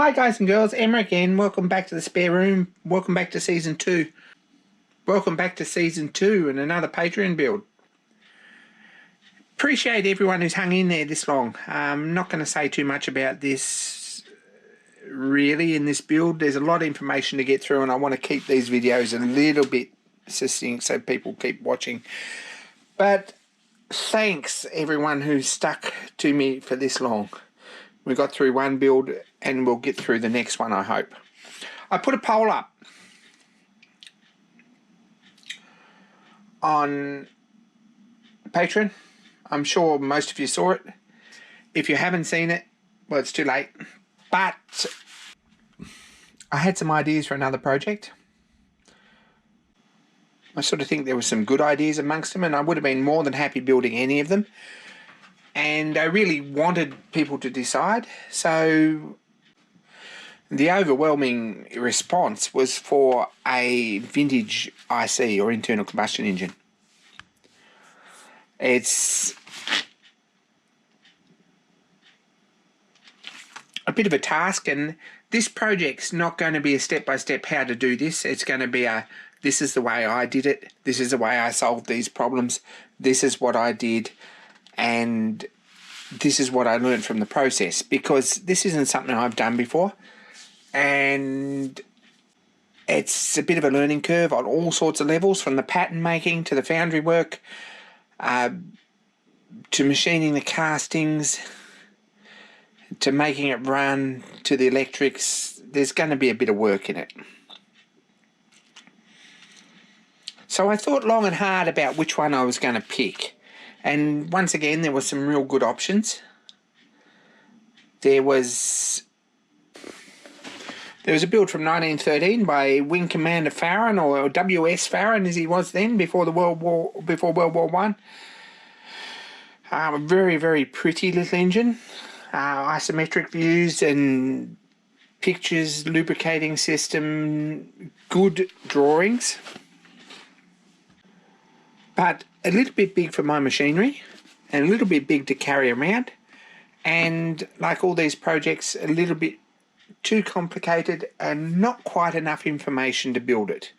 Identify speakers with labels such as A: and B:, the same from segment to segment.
A: Hi guys and girls, Emma again. Welcome back to the spare room. Welcome back to season 2. Welcome back to season 2 and another Patreon build. Appreciate everyone who's hung in there this long. I'm not going to say too much about this really in this build. There's a lot of information to get through and I want to keep these videos a little bit succinct so people keep watching. But thanks everyone who's stuck to me for this long. We got through one build and we'll get through the next one, I hope. I put a poll up on Patreon. I'm sure most of you saw it. If you haven't seen it, well, it's too late. But I had some ideas for another project. I sort of think there were some good ideas amongst them and I would have been more than happy building any of them. And I really wanted people to decide, so the overwhelming response was for a vintage IC or internal combustion engine. It's a bit of a task, and this project's not going to be a step-by-step how to do this. It's going to be a, this is the way I did it, this is the way I solved these problems, this is what I did, and this is what I learned from the process, because this isn't something I've done before and it's a bit of a learning curve on all sorts of levels, from the pattern making to the foundry work to machining the castings to making it run to the electrics. There's going to be a bit of work in it. So I thought long and hard about which one I was going to pick. And once again, there were some real good options. There was a build from 1913 by Wing Commander Farron, or W.S. Farron as he was then, before World War I. A very, very pretty little engine. Isometric views and pictures, lubricating system, good drawings. But a little bit big for my machinery and a little bit big to carry around, and like all these projects, a little bit too complicated and not quite enough information to build it.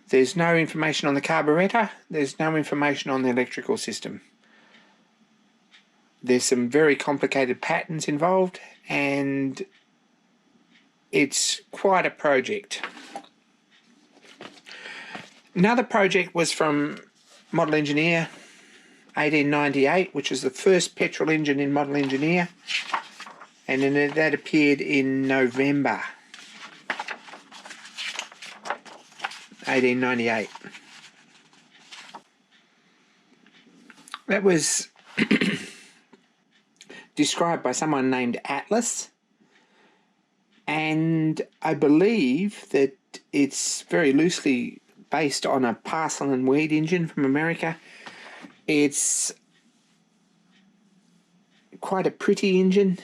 A: There's no information on the carburetor, there's no information on the electrical system. There's some very complicated patterns involved and it's quite a project. Another project was from Model Engineer 1898, which was the first petrol engine in Model Engineer, and then that appeared in November 1898. That was described by someone named Atlas, and I believe that it's very loosely based on a parcel and weed engine from America. It's quite a pretty engine,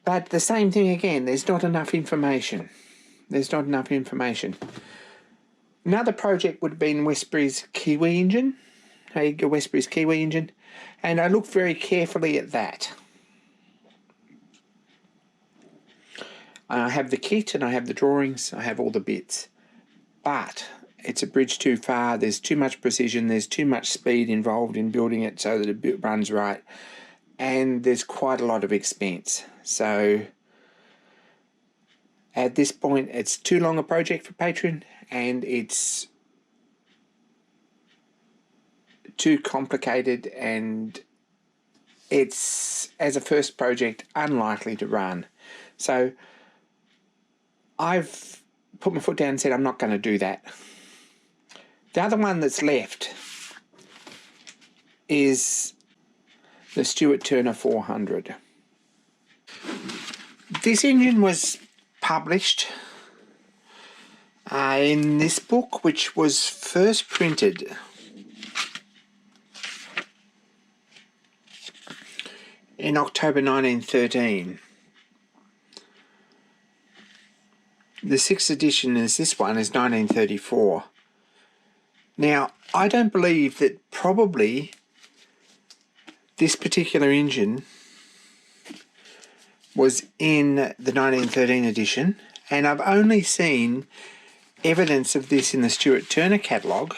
A: but the same thing again, there's not enough information. There's not enough information. Another project would have been Westbury's Kiwi engine, Westbury's Kiwi engine, and I looked very carefully at that. I have the kit and I have the drawings, I have all the bits. But it's a bridge too far, there's too much precision, there's too much speed involved in building it so that it runs right, and there's quite a lot of expense. So at this point it's too long a project for Patreon and it's too complicated, and it's, as a first project, unlikely to run. So I've put my foot down and said I'm not going to do that. The other one that's left is the Stuart Turner 400. This engine was published in this book, which was first printed in October 1913. The 6th edition is this one, is 1934. Now, I don't believe that probably this particular engine was in the 1913 edition, and I've only seen evidence of this in the Stuart Turner catalogue,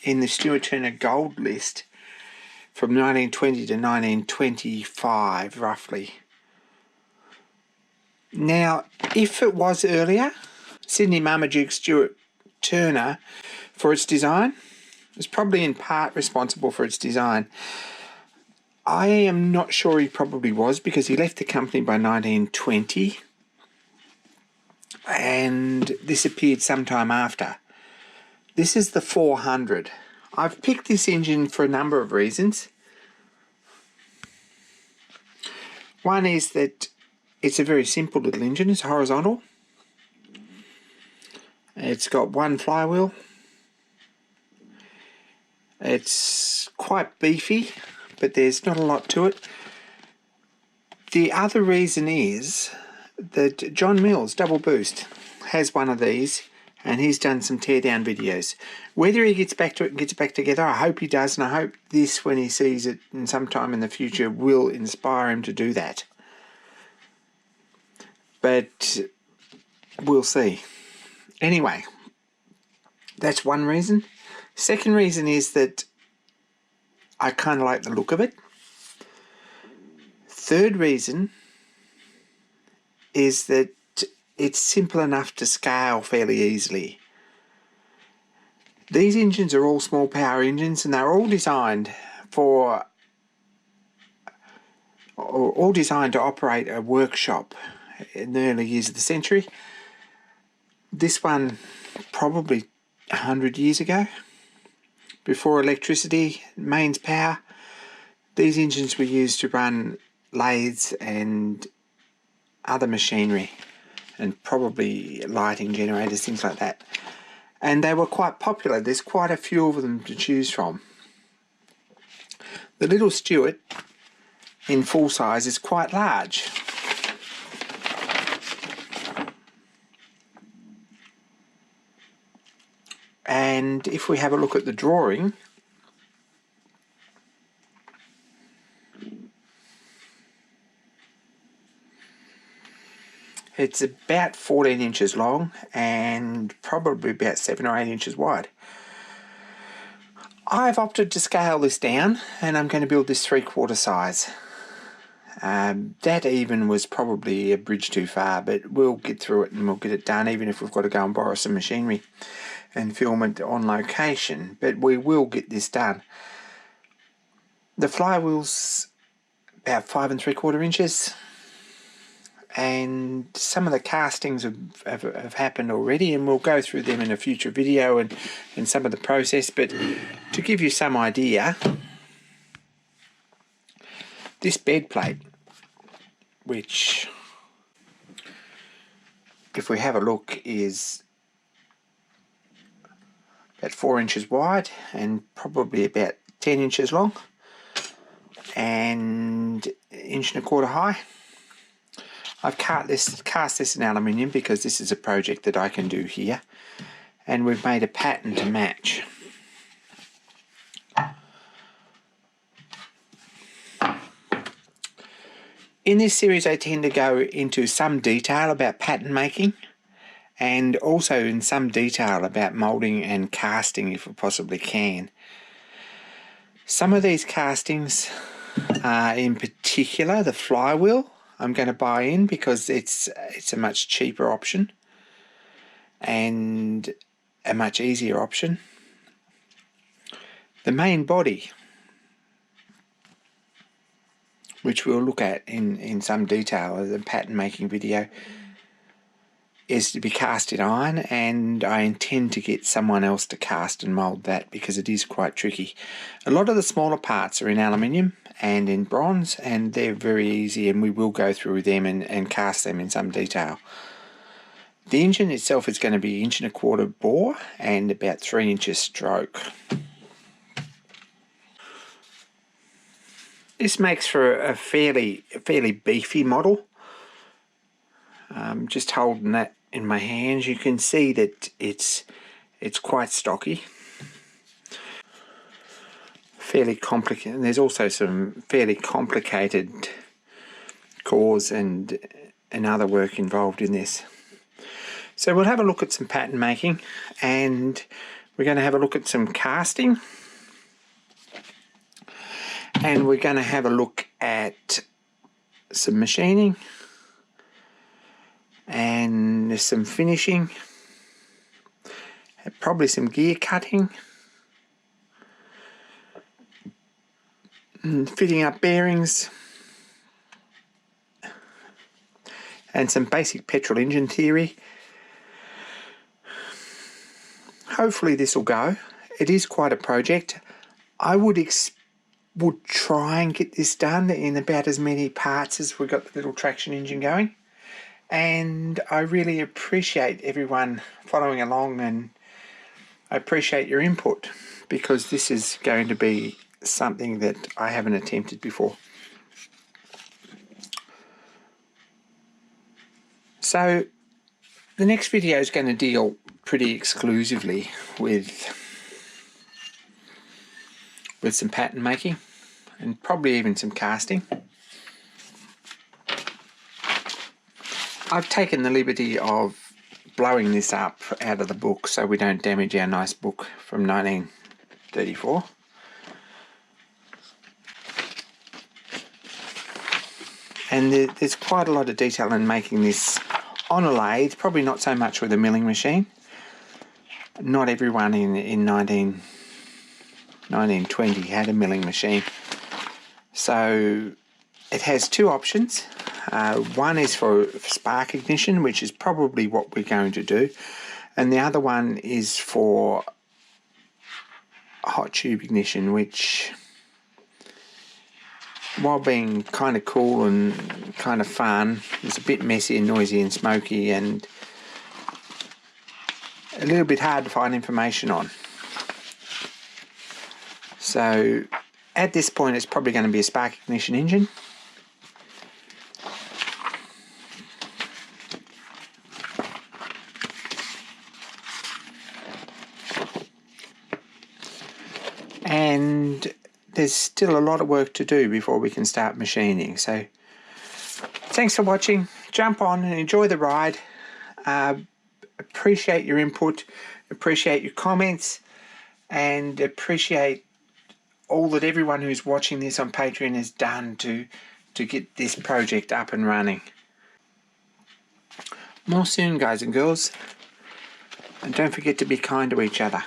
A: in the Stuart Turner Gold list from 1920 to 1925 roughly. Now, if it was earlier, Sydney Marmaduke Stuart Turner, for its design, was probably in part responsible for its design. I am not sure he probably was, because he left the company by 1920 and this appeared sometime after. This is the 400. I've picked this engine for a number of reasons. One is that it's a very simple little engine. It's horizontal. It's got one flywheel. It's quite beefy, but there's not a lot to it. The other reason is that John Mills, Double Boost, has one of these, and he's done some teardown videos. Whether he gets back to it and gets it back together, I hope he does, and I hope this, when he sees it in sometime in the future, will inspire him to do that. But we'll see. Anyway, that's one reason. Second reason is that I kind of like the look of it. Third reason is that it's simple enough to scale fairly easily. These engines are all small power engines, and they're all designed to operate a workshop in the early years of the century. This one probably 100 years ago, before electricity, mains power. These engines were used to run lathes and other machinery, and probably lighting generators, things like that. And they were quite popular. There's quite a few of them to choose from. The little Stuart in full size is quite large. And if we have a look at the drawing, it's about 14 inches long and probably about 7 or 8 inches wide. I've opted to scale this down, and I'm going to build this 3/4 size. That even was probably a bridge too far, but we'll get through it and we'll get it done, even if we've got to go and borrow some machinery and film it on location. But we will get this done. The flywheel's about 5 3/4 inches. And some of the castings have happened already, and we'll go through them in a future video and some of the process. But to give you some idea, this bed plate, which, if we have a look, is about 4 inches wide and probably about 10 inches long and 1.25 inches high. I've cast this in aluminium because this is a project that I can do here, and we've made a pattern to match. In this series I tend to go into some detail about pattern making, and also in some detail about moulding and casting if we possibly can. Some of these castings, in particular the flywheel, I'm going to buy in because it's a much cheaper option and a much easier option. The main body, which we'll look at in some detail in the pattern making video, is to be cast in iron, and I intend to get someone else to cast and mould that because it is quite tricky. A lot of the smaller parts are in aluminium and in bronze, and they're very easy, and we will go through them and cast them in some detail. The engine itself is going to be 1.25 inch bore and about 3 inches stroke. This makes for a fairly beefy model. Just holding that in my hands, you can see that it's quite stocky, fairly complicated. There's also some fairly complicated cores and other work involved in this. So we'll have a look at some pattern making, and we're going to have a look at some casting, and we're going to have a look at some machining and some finishing, probably some gear cutting, and fitting up bearings, and some basic petrol engine theory. Hopefully this will go. It is quite a project. I would try and get this done in about as many parts as we've got the little traction engine going. And I really appreciate everyone following along, and I appreciate your input, because this is going to be something that I haven't attempted before. So the next video is going to deal pretty exclusively with some pattern making and probably even some casting. I've taken the liberty of blowing this up out of the book so we don't damage our nice book from 1934. And there's quite a lot of detail in making this on a lathe, probably not so much with a milling machine. Not everyone in 1920 had a milling machine. So it has two options. One is for spark ignition, which is probably what we're going to do. And the other one is for hot tube ignition, which, while being kind of cool and kind of fun, is a bit messy and noisy and smoky and a little bit hard to find information on. So at this point it's probably going to be a spark ignition engine. And there's still a lot of work to do before we can start machining. So thanks for watching. Jump on and enjoy the ride. Appreciate your input, appreciate your comments, and appreciate all that everyone who's watching this on Patreon has done to get this project up and running. More soon, guys and girls, and don't forget to be kind to each other.